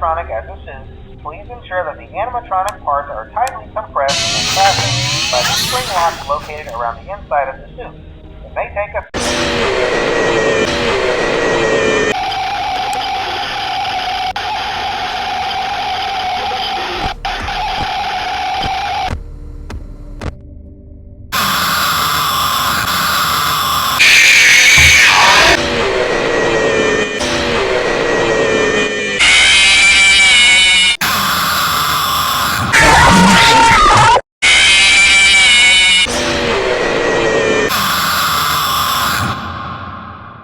animatronic as a suit, please ensure that the animatronic parts are tightly compressed and fastened by the spring locks located around the inside of the suit. It may take a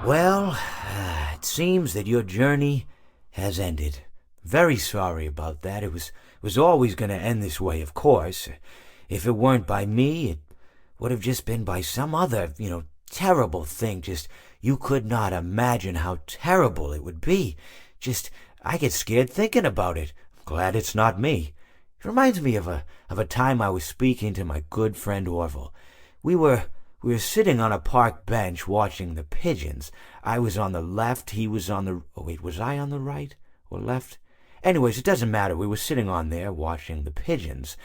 Well, it seems that your journey has ended. Very sorry about that. It was always going to end this way, of course. If it weren't by me, it would have just been by some other, terrible thing. Just, you could not imagine how terrible it would be. Just, I get scared thinking about it. I'm glad it's not me. It reminds me of a time I was speaking to my good friend Orville. We were sitting on a park bench watching the pigeons. I was on the left, he was on the... Oh, wait, was I on the right or left? Anyways, it doesn't matter. We were sitting on there watching the pigeons.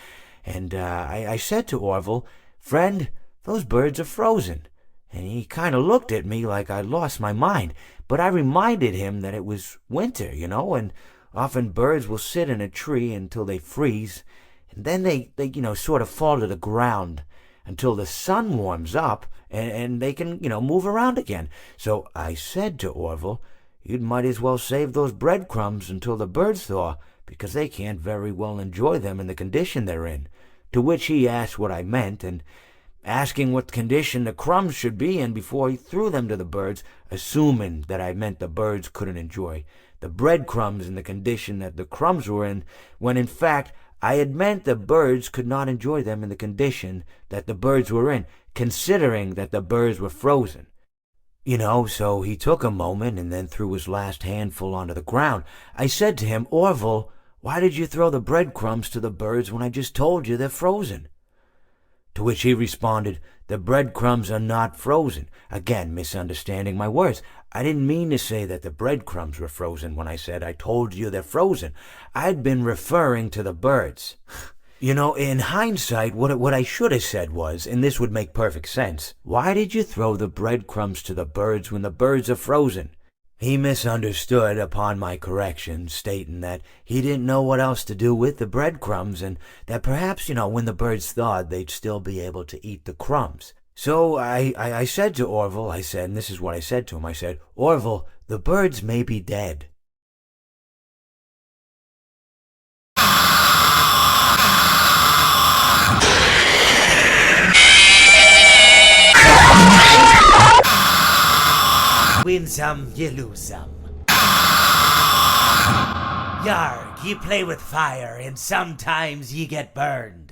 And I said to Orville, "Friend, those birds are frozen." And he kind of looked at me like I lost my mind. But I reminded him that it was winter, and often birds will sit in a tree until they freeze. And then they sort of fall to the ground until the sun warms up and they can, move around again. So I said to Orville, "You might as well save those breadcrumbs until the birds thaw, because they can't very well enjoy them in the condition they're in." To which he asked what I meant, and asking what condition the crumbs should be in before he threw them to the birds, assuming that I meant the birds couldn't enjoy the breadcrumbs in the condition that the crumbs were in, when in fact I had meant the birds could not enjoy them in the condition that the birds were in, considering that the birds were frozen. So he took a moment and then threw his last handful onto the ground. I said to him, "Orville, why did you throw the breadcrumbs to the birds when I just told you they're frozen?" To which he responded, "The breadcrumbs are not frozen." Again, misunderstanding my words. I didn't mean to say that the breadcrumbs were frozen when I said I told you they're frozen. I'd been referring to the birds. In hindsight, what I should have said was, and this would make perfect sense, "Why did you throw the breadcrumbs to the birds when the birds are frozen?" He misunderstood upon my correction, stating that he didn't know what else to do with the breadcrumbs, and that perhaps, when the birds thawed, they'd still be able to eat the crumbs. So I said to Orville, and this is what I said to him, I said, "Orville, the birds may be dead." Win some, you lose some. Yarg, you play with fire and sometimes you get burned.